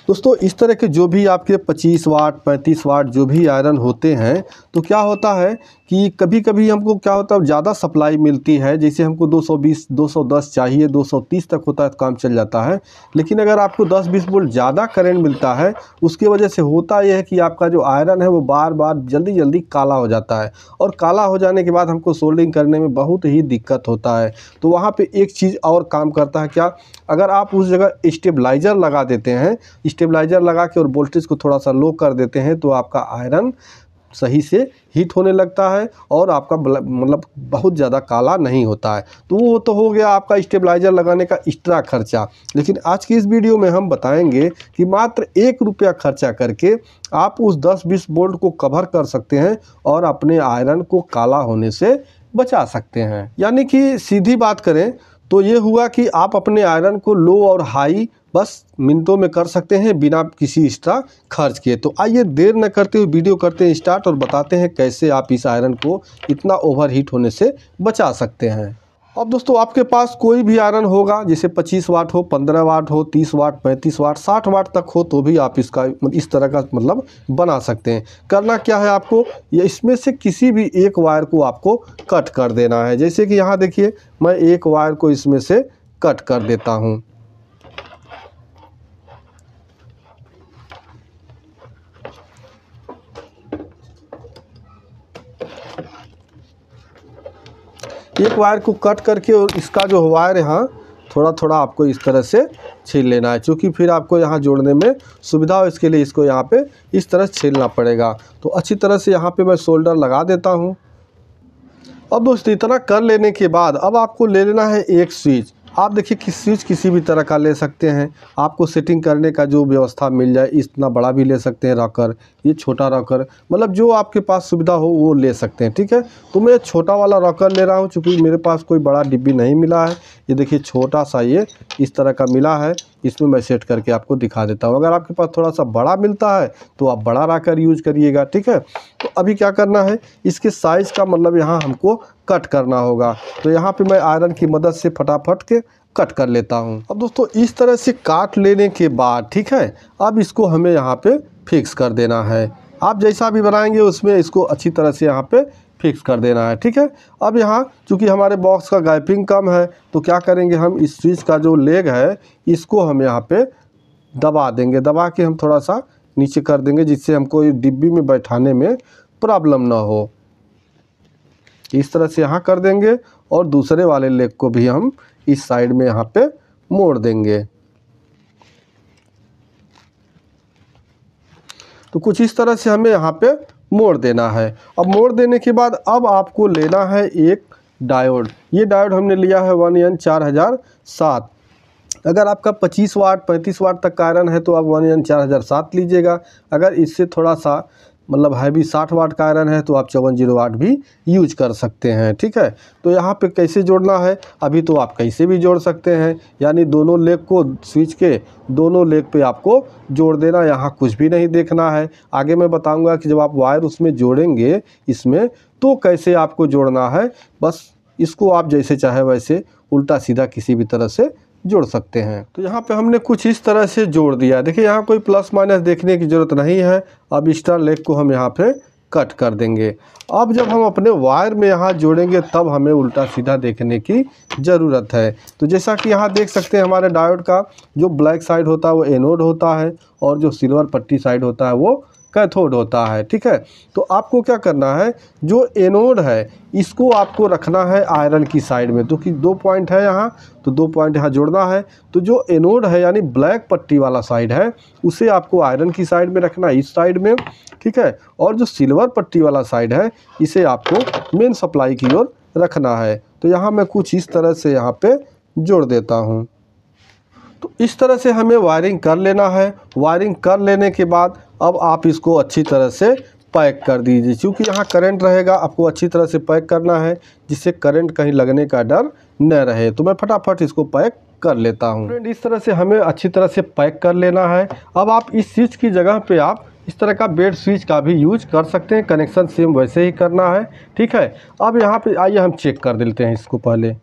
दोस्तों इस तरह के जो भी आपके 25 वाट 35 वाट जो भी आयरन होते हैं, तो क्या होता है कि कभी कभी हमको क्या होता है ज़्यादा सप्लाई मिलती है, जैसे हमको 220 210 चाहिए, 230 तक होता है तो काम चल जाता है। लेकिन अगर आपको 10-20 वोल्ट ज़्यादा करंट मिलता है, उसकी वजह से होता यह है कि आपका जो आयरन है वो बार बार जल्दी जल्दी काला हो जाता है, और काला हो जाने के बाद हमको सोल्डरिंग करने में बहुत ही दिक्कत होता है। तो वहाँ पे एक चीज़ और काम करता है क्या, अगर आप उस जगह स्टेबलाइज़र लगा देते हैं, स्टेबलाइज़र लगा के और वोल्टेज को थोड़ा सा लो कर देते हैं, तो आपका आयरन सही से हीट होने लगता है और आपका मतलब बहुत ज़्यादा काला नहीं होता है। तो वो तो हो गया आपका स्टेबलाइज़र लगाने का एक्स्ट्रा खर्चा। लेकिन आज की इस वीडियो में हम बताएंगे कि मात्र 1 रुपया खर्चा करके आप उस 10-20 वोल्ट को कवर कर सकते हैं और अपने आयरन को काला होने से बचा सकते हैं। यानी कि सीधी बात करें तो ये हुआ कि आप अपने आयरन को लो और हाई बस मिनटों में कर सकते हैं बिना किसी एक्स्ट्रा खर्च किए। तो आइए देर न करते हुए वीडियो करते हैं स्टार्ट और बताते हैं कैसे आप इस आयरन को इतना ओवरहीट होने से बचा सकते हैं। अब दोस्तों आपके पास कोई भी आयरन होगा, जैसे 25 वाट हो, 15 वाट हो, 30 वाट, 35 वाट, 60 वाट तक हो, तो भी आप इसका इस तरह का मतलब बना सकते हैं। करना क्या है आपको, ये इसमें से किसी भी एक वायर को आपको कट कर देना है। जैसे कि यहाँ देखिए मैं एक वायर को इसमें से कट कर देता हूँ। एक वायर को कट करके और इसका जो वायर यहाँ थोड़ा थोड़ा आपको इस तरह से छील लेना है, क्योंकि फिर आपको यहाँ जोड़ने में सुविधा हो, इसके लिए इसको यहाँ पे इस तरह छीलना पड़ेगा। तो अच्छी तरह से यहाँ पे मैं सोल्डर लगा देता हूँ। अब दोस्तों इतना कर लेने के बाद अब आपको ले लेना है एक स्विच। आप देखिए कि स्विच किसी भी तरह का ले सकते हैं, आपको सेटिंग करने का जो व्यवस्था मिल जाए, इतना बड़ा भी ले सकते हैं रॉकर, ये छोटा रॉकर, मतलब जो आपके पास सुविधा हो वो ले सकते हैं, ठीक है। तो मैं छोटा वाला रॉकर ले रहा हूँ, क्योंकि मेरे पास कोई बड़ा डिब्बी नहीं मिला है। ये देखिए छोटा सा ये इस तरह का मिला है, इसमें मैं सेट करके आपको दिखा देता हूँ। अगर आपके पास थोड़ा सा बड़ा मिलता है तो आप बड़ा रॉकर यूज करिएगा, ठीक है। तो अभी क्या करना है, इसके साइज़ का मतलब यहाँ हमको कट करना होगा। तो यहाँ पे मैं आयरन की मदद से फटाफट के कट कर लेता हूँ। अब दोस्तों इस तरह से काट लेने के बाद, ठीक है, अब इसको हमें यहाँ पे फिक्स कर देना है। आप जैसा भी बनाएंगे उसमें इसको अच्छी तरह से यहाँ पे फिक्स कर देना है, ठीक है। अब यहाँ चूँकि हमारे बॉक्स का गैपिंग कम है, तो क्या करेंगे, हम इस स्विच का जो लेग है इसको हम यहाँ पे दबा देंगे। दबा के हम थोड़ा सा नीचे कर देंगे, जिससे हमको ये डिब्बी में बैठाने में प्रॉब्लम ना हो। इस तरह से यहाँ कर देंगे और दूसरे वाले लेग को भी हम इस साइड में यहाँ पे मोड़ देंगे। तो कुछ इस तरह से हमें यहाँ पे मोड़ देना है। अब मोड़ देने के बाद अब आपको लेना है एक डायोड। ये डायोड हमने लिया है 1N4007। अगर आपका 25 वाट 35 वाट तक का आयरन है तो आप 1N4007 लीजिएगा। अगर इससे थोड़ा सा मतलब हैवी 60 वाट का आयरन है तो आप 5408 भी यूज कर सकते हैं, ठीक है। तो यहाँ पे कैसे जोड़ना है, अभी तो आप कैसे भी जोड़ सकते हैं, यानी दोनों लेग को स्विच के दोनों लेग पे आपको जोड़ देना, यहाँ कुछ भी नहीं देखना है। आगे मैं बताऊंगा कि जब आप वायर उसमें जोड़ेंगे इसमें तो कैसे आपको जोड़ना है। बस इसको आप जैसे चाहे वैसे उल्टा सीधा किसी भी तरह से जोड़ सकते हैं। तो यहाँ पे हमने कुछ इस तरह से जोड़ दिया। देखिए यहाँ कोई प्लस माइनस देखने की ज़रूरत नहीं है। अब एक्स्ट्रा लेग को हम यहाँ पे कट कर देंगे। अब जब हम अपने वायर में यहाँ जोड़ेंगे तब हमें उल्टा सीधा देखने की ज़रूरत है। तो जैसा कि यहाँ देख सकते हैं हमारे डायोड का जो ब्लैक साइड होता है वो एनोड होता है और जो सिल्वर पट्टी साइड होता है वो कैथोड होता है, ठीक है। तो आपको क्या करना है, जो एनोड है इसको आपको रखना है आयरन की साइड में। तो कि 2 पॉइंट है यहाँ, तो 2 पॉइंट यहाँ जोड़ना है। तो जो एनोड है यानी ब्लैक पट्टी वाला साइड है उसे आपको आयरन की साइड में रखना है, इस साइड में, ठीक है। और जो सिल्वर पट्टी वाला साइड है इसे आपको मेन सप्लाई की ओर रखना है। तो यहाँ मैं कुछ इस तरह से यहाँ पे जोड़ देता हूँ। तो इस तरह से हमें वायरिंग कर लेना है। वायरिंग कर लेने के बाद अब आप इसको अच्छी तरह से पैक कर दीजिए। क्योंकि यहाँ करंट रहेगा, आपको अच्छी तरह से पैक करना है जिससे करंट कहीं लगने का डर न रहे। तो मैं फटाफट इसको पैक कर लेता हूँ। फ्रेंड इस तरह से हमें अच्छी तरह से पैक कर लेना है। अब आप इस स्विच की जगह पे आप इस तरह का बेड स्विच का भी यूज कर सकते हैं। कनेक्शन सेम वैसे ही करना है, ठीक है। अब यहाँ पे आइए हम चेक कर देते हैं इसको पहले।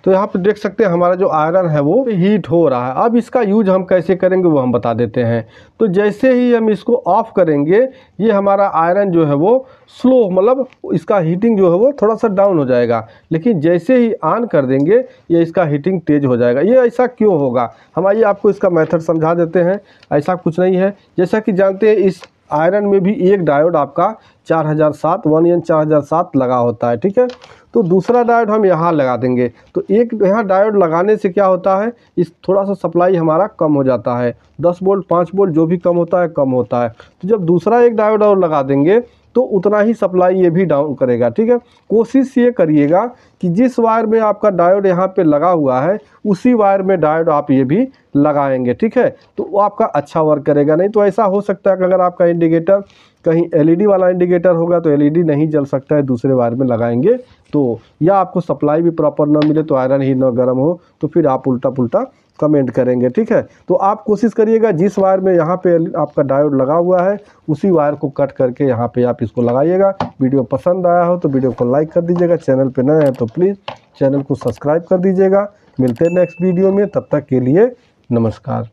तो यहाँ पे देख सकते हैं हमारा जो आयरन है वो हीट हो रहा है। अब इसका यूज हम कैसे करेंगे वो हम बता देते हैं। तो जैसे ही हम इसको ऑफ करेंगे ये हमारा आयरन जो है वो स्लो, मतलब इसका हीटिंग जो है वो थोड़ा सा डाउन हो जाएगा, लेकिन जैसे ही ऑन कर देंगे ये इसका हीटिंग तेज हो जाएगा। ये ऐसा क्यों होगा, हम आइए आपको इसका मेथड समझा देते हैं। ऐसा कुछ नहीं है, जैसा कि जानते हैं इस आयरन में भी एक डायोड आपका 4007 1N 4007 लगा होता है, ठीक है। तो दूसरा डायोड हम यहाँ लगा देंगे। तो एक यहाँ डायोड लगाने से क्या होता है, इस थोड़ा सा सप्लाई हमारा कम हो जाता है, 10 वोल्ट 5 वोल्ट जो भी कम होता है कम होता है। तो जब दूसरा एक डायोड और लगा देंगे तो उतना ही सप्लाई ये भी डाउन करेगा, ठीक है। कोशिश ये करिएगा कि जिस वायर में आपका डायोड यहाँ पे लगा हुआ है उसी वायर में डायोड आप ये भी लगाएंगे, ठीक है। तो वो आपका अच्छा वर्क करेगा। नहीं तो ऐसा हो सकता है कि अगर आपका इंडिकेटर कहीं एलईडी वाला इंडिकेटर होगा तो एलईडी नहीं जल सकता है, दूसरे वायर में लगाएंगे तो, या आपको सप्लाई भी प्रॉपर ना मिले तो आयरन ही ना गर्म हो तो फिर आप उल्टा पुल्टा कमेंट करेंगे, ठीक है। तो आप कोशिश करिएगा जिस वायर में यहाँ पे आपका डायोड लगा हुआ है उसी वायर को कट करके यहाँ पे आप इसको लगाइएगा। वीडियो पसंद आया हो तो वीडियो को लाइक कर दीजिएगा, चैनल पे नए हैं तो प्लीज़ चैनल को सब्सक्राइब कर दीजिएगा। मिलते हैं नेक्स्ट वीडियो में, तब तक के लिए नमस्कार।